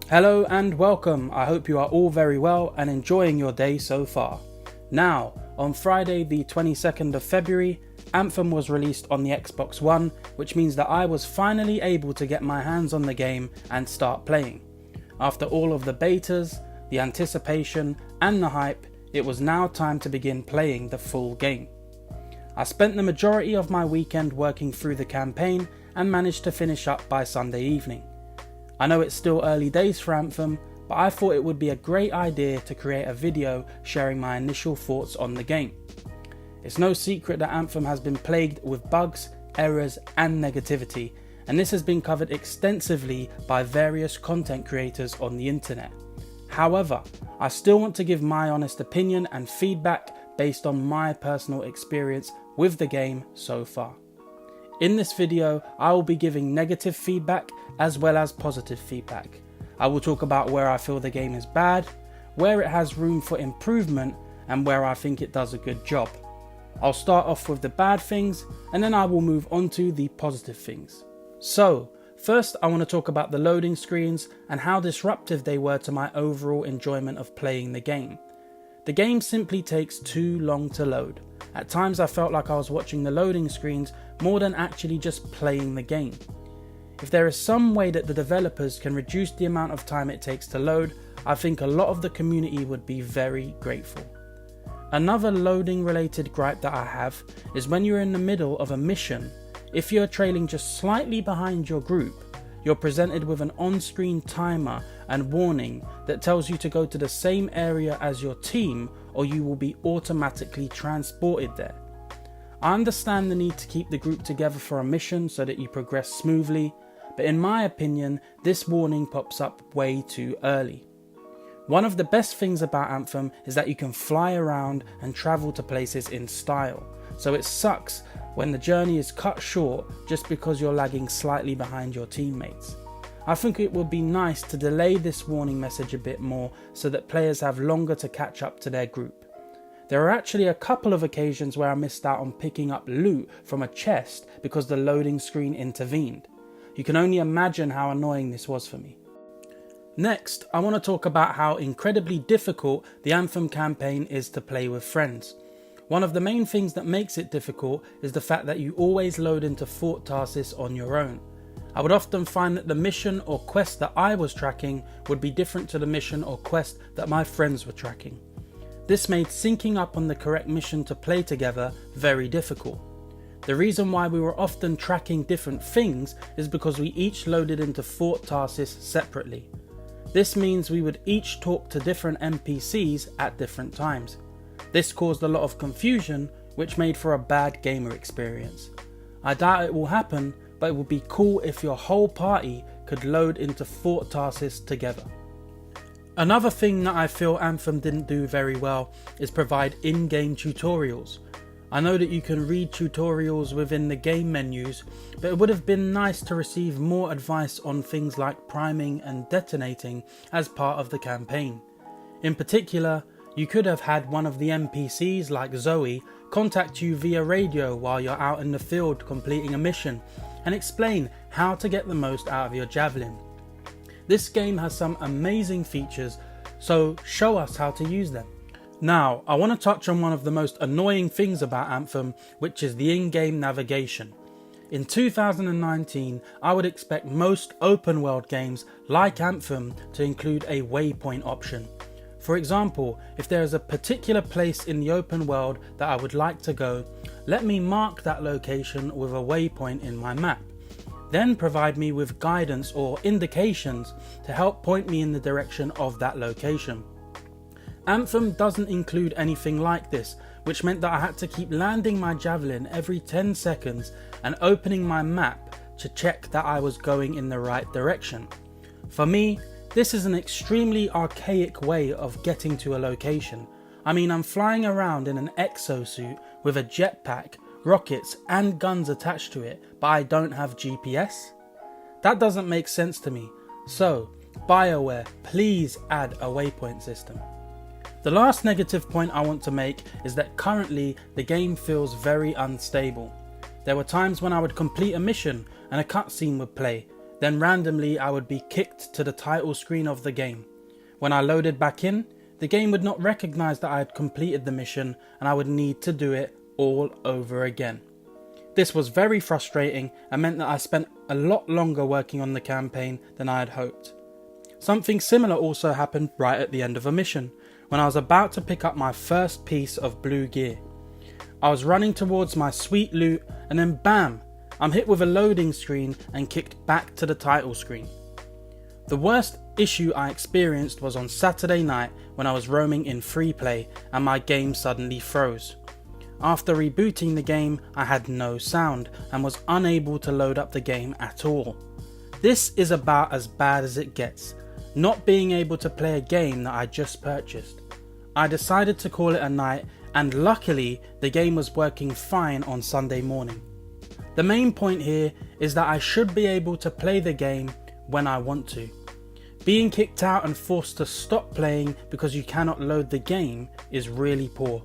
Hello and welcome. I hope you are all very well and enjoying your day so far. Now, on Friday the 22nd of February, Anthem was released on the Xbox One, which means that I was finally able to get my hands on the game and start playing. After all of the betas, the anticipation and the hype, it was now time to begin playing the full game. I spent the majority of my weekend working through the campaign and managed to finish up by Sunday evening. I know it's still early days for Anthem, but I thought it would be a great idea to create a video sharing my initial thoughts on the game. It's no secret that Anthem has been plagued with bugs, errors and negativity, and this has been covered extensively by various content creators on the internet. However, I still want to give my honest opinion and feedback based on my personal experience with the game so far. In this video, I will be giving negative feedback as well as positive feedback. I will talk about where I feel the game is bad, where it has room for improvement, and where I think it does a good job. I'll start off with the bad things, and then I will move on to the positive things. So, first I want to talk about the loading screens and how disruptive they were to my overall enjoyment of playing the game. The game simply takes too long to load. At times I felt like I was watching the loading screens more than actually just playing the game. If there is some way that the developers can reduce the amount of time it takes to load, I think a lot of the community would be very grateful. Another loading related gripe that I have is when you're in the middle of a mission, if you're trailing just slightly behind your group, you're presented with an on-screen timer and warning that tells you to go to the same area as your team or you will be automatically transported there. I understand the need to keep the group together for a mission so that you progress smoothly, but in my opinion, this warning pops up way too early. One of the best things about Anthem is that you can fly around and travel to places in style, so it sucks when the journey is cut short just because you're lagging slightly behind your teammates. I think it would be nice to delay this warning message a bit more so that players have longer to catch up to their group. There are actually a couple of occasions where I missed out on picking up loot from a chest because the loading screen intervened. You can only imagine how annoying this was for me. Next, I want to talk about how incredibly difficult the Anthem campaign is to play with friends. One of the main things that makes it difficult is the fact that you always load into Fort Tarsis on your own. I would often find that the mission or quest that I was tracking would be different to the mission or quest that my friends were tracking. This made syncing up on the correct mission to play together very difficult. The reason why we were often tracking different things is because we each loaded into Fort Tarsis separately. This means we would each talk to different NPCs at different times. This caused a lot of confusion, which made for a bad gamer experience. I doubt it will happen, but it would be cool if your whole party could load into Fort Tarsis together. Another thing that I feel Anthem didn't do very well is provide in-game tutorials. I know that you can read tutorials within the game menus, but it would have been nice to receive more advice on things like priming and detonating as part of the campaign. In particular, you could have had one of the NPCs like Zoe contact you via radio while you're out in the field completing a mission and explain how to get the most out of your javelin. This game has some amazing features, so show us how to use them. Now, I want to touch on one of the most annoying things about Anthem, which is the in-game navigation. In 2019, I would expect most open world games like Anthem to include a waypoint option. For example, if there is a particular place in the open world that I would like to go, let me mark that location with a waypoint in my map. Then provide me with guidance or indications to help point me in the direction of that location. Anthem doesn't include anything like this, which meant that I had to keep landing my javelin every 10 seconds and opening my map to check that I was going in the right direction. For me, this is an extremely archaic way of getting to a location. I mean, I'm flying around in an exosuit with a jetpack, rockets and guns attached to it, but I don't have GPS? That doesn't make sense to me. So, BioWare, please add a waypoint system. The last negative point I want to make is that currently the game feels very unstable. There were times when I would complete a mission and a cutscene would play, then randomly I would be kicked to the title screen of the game. When I loaded back in, the game would not recognise that I had completed the mission and I would need to do it all over again. This was very frustrating and meant that I spent a lot longer working on the campaign than I had hoped. Something similar also happened right at the end of a mission, when I was about to pick up my first piece of blue gear. I was running towards my sweet loot and then bam, I'm hit with a loading screen and kicked back to the title screen. The worst issue I experienced was on Saturday night when I was roaming in free play and my game suddenly froze. After rebooting the game, I had no sound and was unable to load up the game at all. This is about as bad as it gets, not being able to play a game that I just purchased. I decided to call it a night, and luckily the game was working fine on Sunday morning. The main point here is that I should be able to play the game when I want to. Being kicked out and forced to stop playing because you cannot load the game is really poor,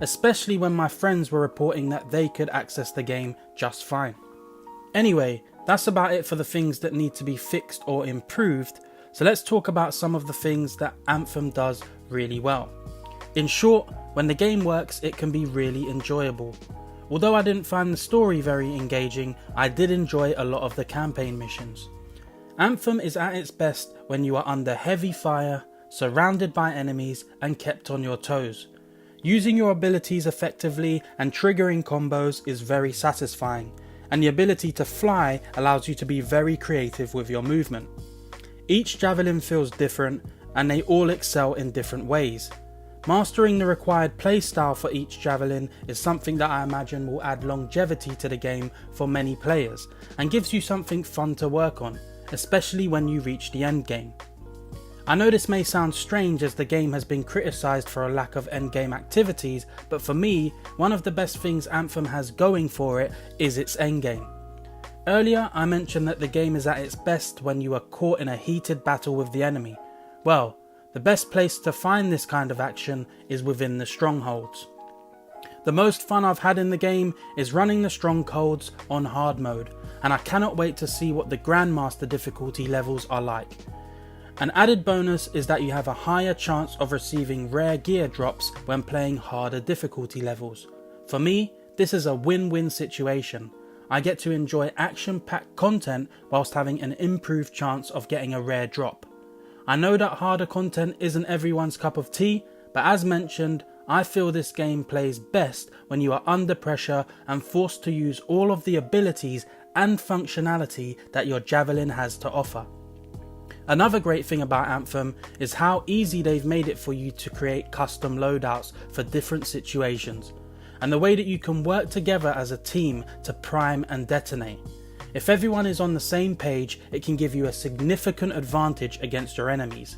especially when my friends were reporting that they could access the game just fine. Anyway, that's about it for the things that need to be fixed or improved, so let's talk about some of the things that Anthem does really well. In short, when the game works, it can be really enjoyable. Although I didn't find the story very engaging, I did enjoy a lot of the campaign missions. Anthem is at its best when you are under heavy fire, surrounded by enemies and kept on your toes. Using your abilities effectively and triggering combos is very satisfying, and the ability to fly allows you to be very creative with your movement. Each javelin feels different and they all excel in different ways. Mastering the required playstyle for each javelin is something that I imagine will add longevity to the game for many players and gives you something fun to work on, especially when you reach the end game. I know this may sound strange as the game has been criticised for a lack of endgame activities, but for me, one of the best things Anthem has going for it is its endgame. Earlier I mentioned that the game is at its best when you are caught in a heated battle with the enemy. Well, the best place to find this kind of action is within the strongholds. The most fun I've had in the game is running the strongholds on hard mode, and I cannot wait to see what the Grandmaster difficulty levels are like. An added bonus is that you have a higher chance of receiving rare gear drops when playing harder difficulty levels. For me, this is a win-win situation. I get to enjoy action-packed content whilst having an improved chance of getting a rare drop. I know that harder content isn't everyone's cup of tea, but as mentioned, I feel this game plays best when you are under pressure and forced to use all of the abilities and functionality that your javelin has to offer. Another great thing about Anthem is how easy they've made it for you to create custom loadouts for different situations, and the way that you can work together as a team to prime and detonate. If everyone is on the same page, it can give you a significant advantage against your enemies.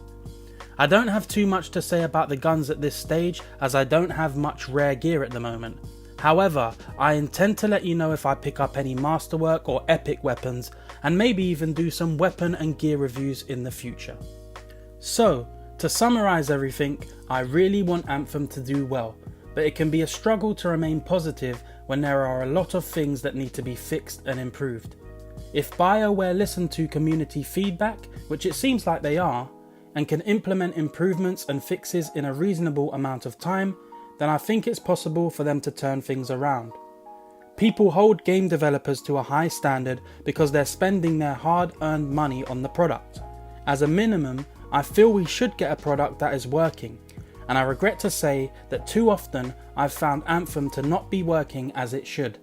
I don't have too much to say about the guns at this stage as I don't have much rare gear at the moment. However, I intend to let you know if I pick up any masterwork or epic weapons, and maybe even do some weapon and gear reviews in the future. So, to summarise everything, I really want Anthem to do well, but it can be a struggle to remain positive when there are a lot of things that need to be fixed and improved. If BioWare listen to community feedback, which it seems like they are, and can implement improvements and fixes in a reasonable amount of time, then I think it's possible for them to turn things around. People hold game developers to a high standard because they're spending their hard-earned money on the product. As a minimum, I feel we should get a product that is working, and I regret to say that too often I've found Anthem to not be working as it should.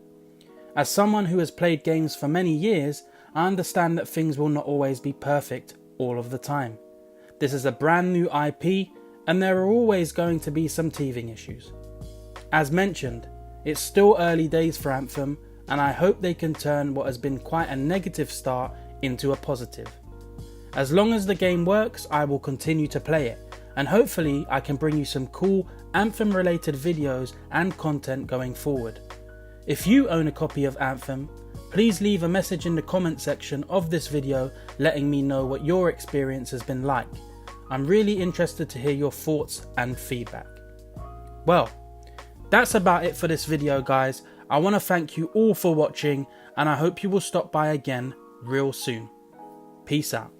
As someone who has played games for many years, I understand that things will not always be perfect all of the time. This is a brand new IP, and there are always going to be some teething issues. As mentioned, it's still early days for Anthem, and I hope they can turn what has been quite a negative start into a positive. As long as the game works, I will continue to play it, and hopefully I can bring you some cool Anthem related videos and content going forward. If you own a copy of Anthem, please leave a message in the comment section of this video letting me know what your experience has been like. I'm really interested to hear your thoughts and feedback. Well, that's about it for this video, guys. I want to thank you all for watching, and I hope you will stop by again real soon. Peace out.